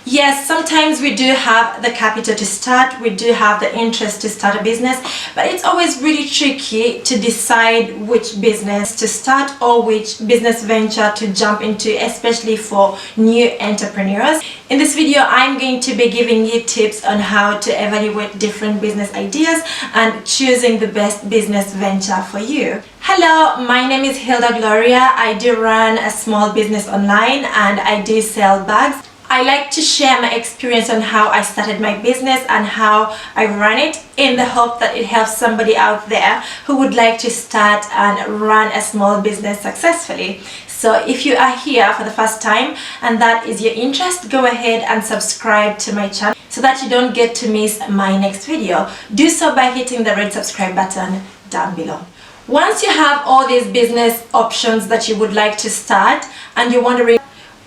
Yes, sometimes we do have the capital to start, we do have the interest to start a business, but it's always really tricky to decide which business to start or which business venture to jump into, especially for new entrepreneurs. In this video, I'm going to be giving you tips on how to evaluate different business ideas and choosing the best business venture for you. Hello, my name is Hilda Gloria. I do run a small business online and I do sell bags. I like to share my experience on how I started my business and how I run it, in the hope that it helps somebody out there who would like to start and run a small business successfully. So if you are here for the first time and that is your interest, go ahead and subscribe to my channel so that you don't get to miss my next video. Do so by hitting the red subscribe button down below. Once you have all these business options that you would like to start and you're wondering,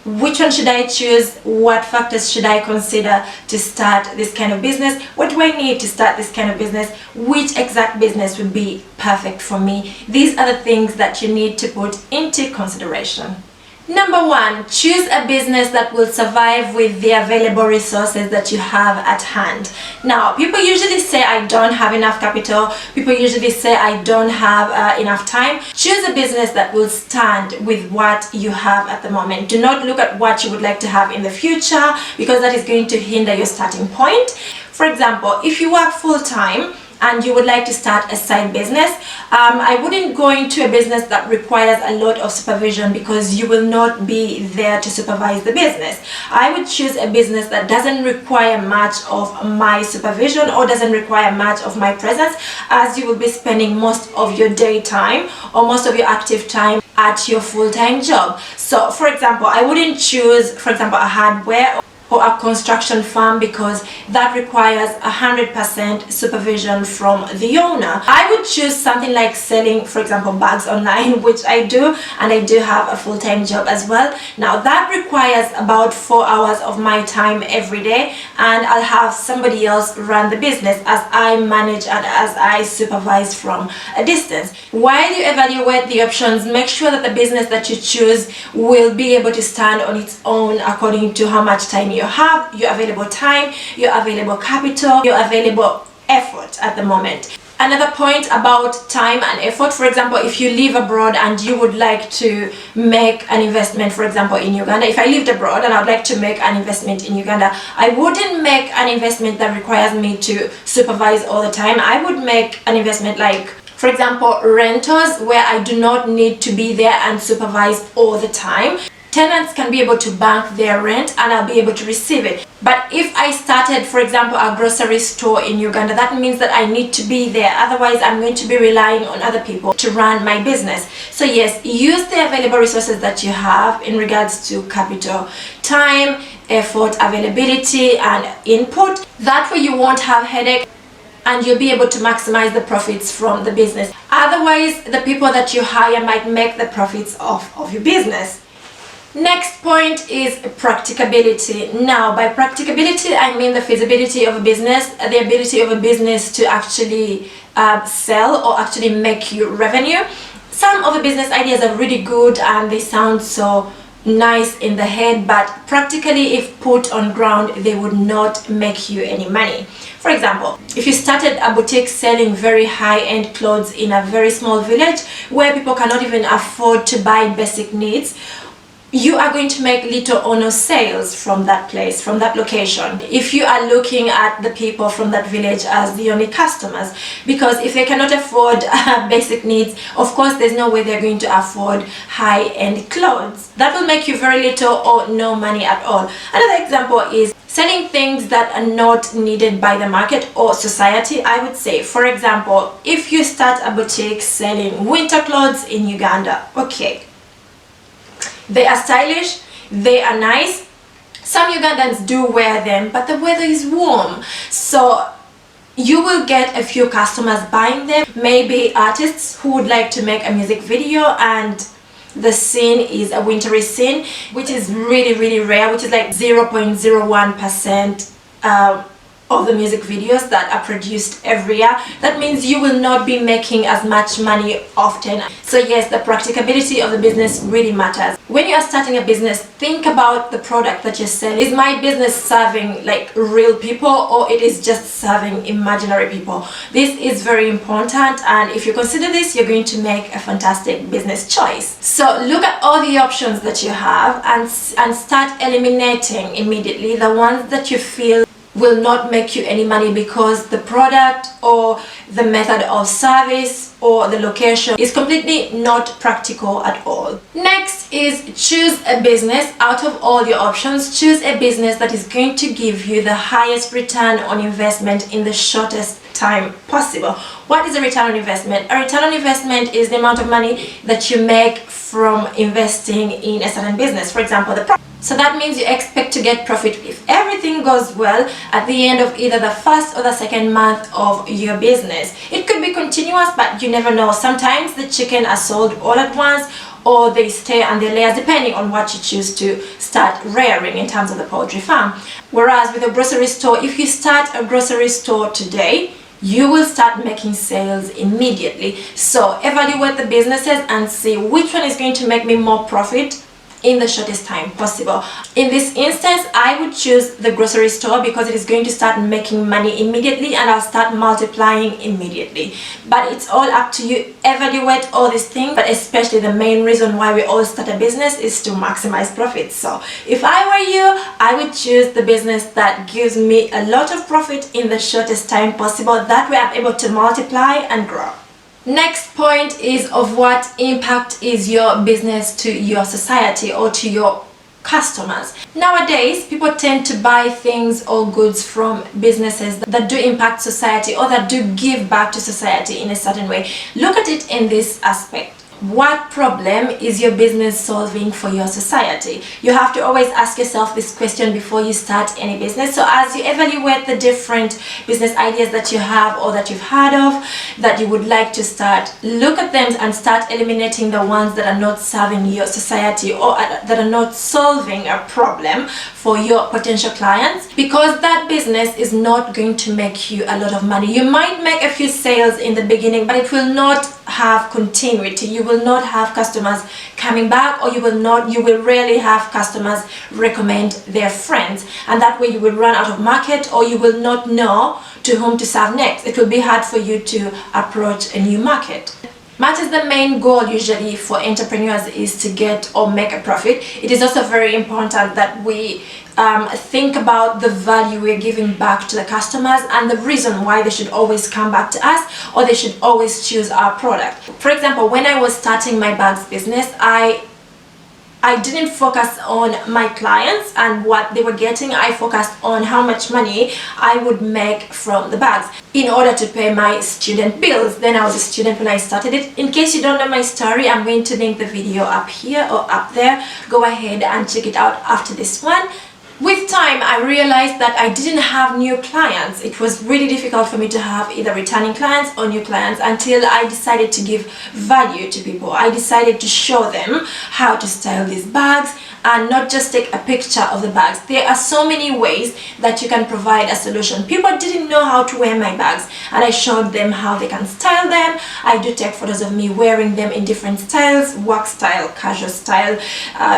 which one should I choose? What factors should I consider to start this kind of business? What do I need to start this kind of business? Which exact business would be perfect for me? These are the things that you need to put into consideration. Number one, choose a business that will survive with the available resources that you have at hand. Now, people usually say I don't have enough capital. People usually say I don't have enough time. Choose a business that will stand with what you have at the moment. Do not look at what you would like to have in the future, because that is going to hinder your starting point. For example, if you work full-time and you would like to start a side business, I wouldn't go into a business that requires a lot of supervision, because you will not be there to supervise the business. I would choose a business that doesn't require much of my supervision or doesn't require much of my presence, as you will be spending most of your daytime or most of your active time at your full-time job. So for example, I wouldn't choose, for example, a hardware or a construction firm, because that requires 100% supervision from the owner. I would choose something like selling, for example, bags online, which I do, and I do have a full-time job as well. Now that requires about 4 hours of my time every day, and I'll have somebody else run the business as I manage and as I supervise from a distance. While you evaluate the options, make sure that the business that you choose will be able to stand on its own according to how much time you have, your available time, your available capital, your available effort at the moment. Another point about time and effort, for example, if you live abroad and you would like to make an investment, for example, in Uganda. If I lived abroad and I would like to make an investment in Uganda, I wouldn't make an investment that requires me to supervise all the time. I would make an investment like, for example, rentals, where I do not need to be there and supervise all the time. Tenants can be able to bank their rent and I'll be able to receive it. But if I started, for example, a grocery store in Uganda, that means that I need to be there. Otherwise, I'm going to be relying on other people to run my business. So yes, use the available resources that you have in regards to capital, time, effort, availability, and input. That way you won't have headache and you'll be able to maximize the profits from the business. Otherwise, the people that you hire might make the profits of your business. Next point is practicability. Now, by practicability, I mean the feasibility of a business, the ability of a business to actually sell or actually make you revenue. Some of the business ideas are really good and they sound so nice in the head, but practically, if put on ground, they would not make you any money. For example, if you started a boutique selling very high-end clothes in a very small village where people cannot even afford to buy basic needs, you are going to make little or no sales from that place, from that location, if you are looking at the people from that village as the only customers. Because if they cannot afford basic needs, of course there's no way they're going to afford high-end clothes. That will make you very little or no money at all. Another example is selling things that are not needed by the market or society, I would say. For example, if you start a boutique selling winter clothes in Uganda, okay, they are stylish, they are nice. Some Ugandans do wear them, but the weather is warm. So you will get a few customers buying them. Maybe artists who would like to make a music video and the scene is a wintry scene, which is really, really rare, which is like 0.01% of the music videos that are produced every year. That means you will not be making as much money often. So yes, the practicability of the business really matters. When you are starting a business, think about the product that you're selling. Is my business serving like real people, or it is just serving imaginary people? This is very important, and if you consider this, you're going to make a fantastic business choice. So look at all the options that you have and start eliminating immediately the ones that you feel will not make you any money because the product or the method of service or the location is completely not practical at all. Next is choose a business. Out of all your options, choose a business that is going to give you the highest return on investment in the shortest time possible. What is a return on investment? A return on investment is the amount of money that you make from investing in a certain business. For example, so that means you expect to get profit if everything goes well at the end of either the first or the second month of your business. It could be continuous, but you never know. Sometimes the chicken are sold all at once, or they stay on their layers depending on what you choose to start rearing in terms of the poultry farm. Whereas with a grocery store, if you start a grocery store today, you will start making sales immediately. So evaluate the businesses and see which one is going to make me more profit in the shortest time possible. In this instance, I would choose the grocery store because it is going to start making money immediately and I'll start multiplying immediately. But it's all up to you. Evaluate all these things, but especially the main reason why we all start a business is to maximize profits. So if I were you, I would choose the business that gives me a lot of profit in the shortest time possible. That way I'm able to multiply and grow. Next point is of what impact is your business to your society or to your customers. Nowadays, people tend to buy things or goods from businesses that do impact society or that do give back to society in a certain way. Look at it in this aspect. What problem is your business solving for your society? You have to always ask yourself this question before you start any business. So as you evaluate the different business ideas that you have or that you've heard of that you would like to start, look at them and start eliminating the ones that are not serving your society or that are not solving a problem for your potential clients, because that business is not going to make you a lot of money. You might make a few sales in the beginning, but it will not have continuity. You will not have customers coming back, or you will rarely have customers recommend their friends, and that way you will run out of market, or you will not know to whom to serve next. It will be hard for you to approach a new market. Much as the main goal usually for entrepreneurs is to get or make a profit, it is also very important that we think about the value we're giving back to the customers and the reason why they should always come back to us or they should always choose our product. For example, when I was starting my bags business, I didn't focus on my clients and what they were getting. I focused on how much money I would make from the bags in order to pay my student bills. Then I was a student when I started it. In case you don't know my story, I'm going to link the video up here or up there. Go ahead and check it out after this one. With time, I realized that I didn't have new clients. It was really difficult for me to have either returning clients or new clients until I decided to give value to people. I decided to show them how to style these bags and not just take a picture of the bags. There are so many ways that you can provide a solution. People didn't know how to wear my bags, and I showed them how they can style them. I do take photos of me wearing them in different styles: work style, casual style,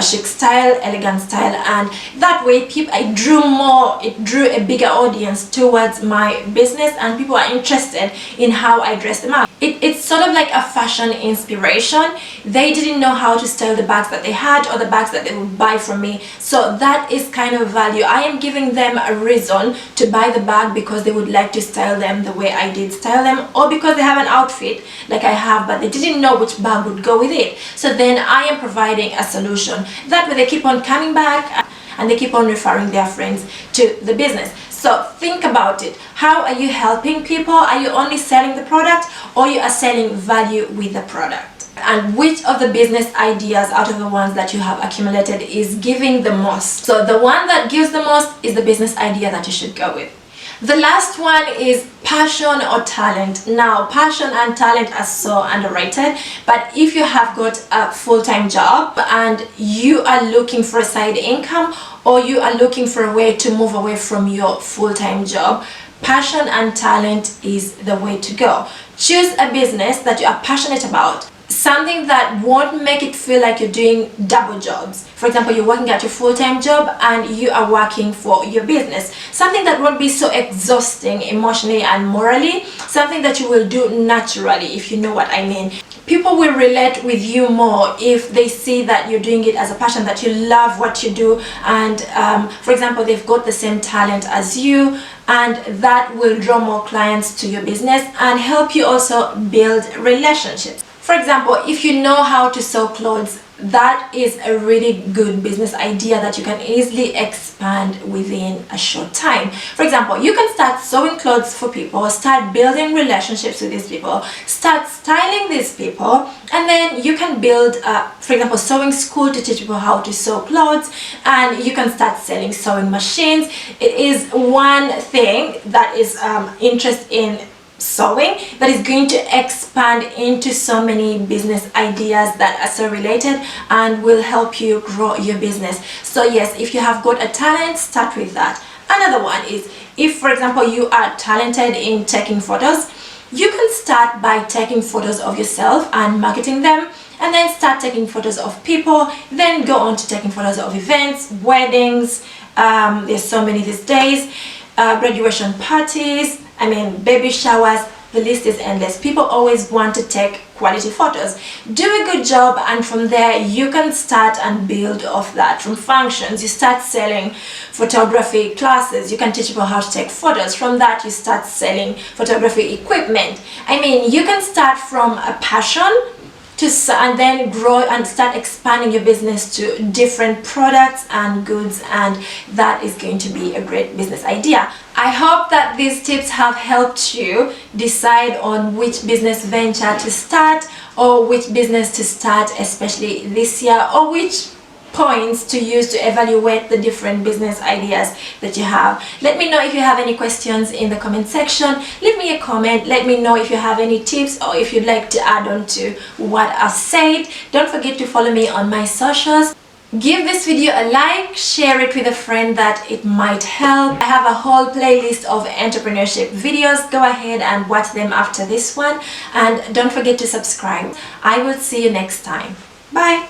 chic style, elegant style, and that way it drew a bigger audience towards my business, and people are interested in how I dress them up. It's sort of like a fashion inspiration. They didn't know how to style the bags that they had or the bags that they would buy from me, so that is kind of value. I am giving them a reason to buy the bag because they would like to style them the way I did style them, or because they have an outfit like I have but they didn't know which bag would go with it. So then I am providing a solution. That way they keep on coming back and they keep on referring their friends to the business. So think about it. How are you helping people? Are you only selling the product, or you are selling value with the product? And which of the business ideas out of the ones that you have accumulated is giving the most? So the one that gives the most is the business idea that you should go with. The last one is passion or talent. Now, passion and talent are so underrated, but if you have got a full-time job and you are looking for a side income, or you are looking for a way to move away from your full-time job, passion and talent is the way to go. Choose a business that you are passionate about, something that won't make it feel like you're doing double jobs. For example, you're working at your full-time job and you are working for your business. Something that won't be so exhausting emotionally and morally, something that you will do naturally, if you know what I mean. People will relate with you more if they see that you're doing it as a passion, that you love what you do, and for example, they've got the same talent as you, and that will draw more clients to your business and help you also build relationships. For example, if you know how to sew clothes, that is a really good business idea that you can easily expand within a short time. For example, you can start sewing clothes for people, start building relationships with these people, start styling these people, and then you can build, for example, sewing school to teach people how to sew clothes, and you can start selling sewing machines. It is one thing that is interest in sewing that is going to expand into so many business ideas that are so related and will help you grow your business. So yes, if you have got a talent, start with that. Another one is, if for example you are talented in taking photos, you can start by taking photos of yourself and marketing them, and then start taking photos of people, then go on to taking photos of events, weddings, there's so many these days, graduation parties, baby showers. The list is endless. People always want to take quality photos. Do a good job, and from there you can start and build off that. From functions, you start selling photography classes. You can teach people how to take photos. From that, you start selling photography equipment. You can start from a passion and then grow and start expanding your business to different products and goods, and that is going to be a great business idea. I hope that these tips have helped you decide on which business venture to start, or which business to start, especially this year, or which points to use to evaluate the different business ideas that you have. Let me know if you have any questions in the comment section. Leave me a comment. Let me know if you have any tips or if you'd like to add on to what I've said. Don't forget to follow me on my socials. Give this video a like, share it with a friend that it might help. I have a whole playlist of entrepreneurship videos. Go ahead and watch them after this one, and don't forget to subscribe. I will see you next time. Bye.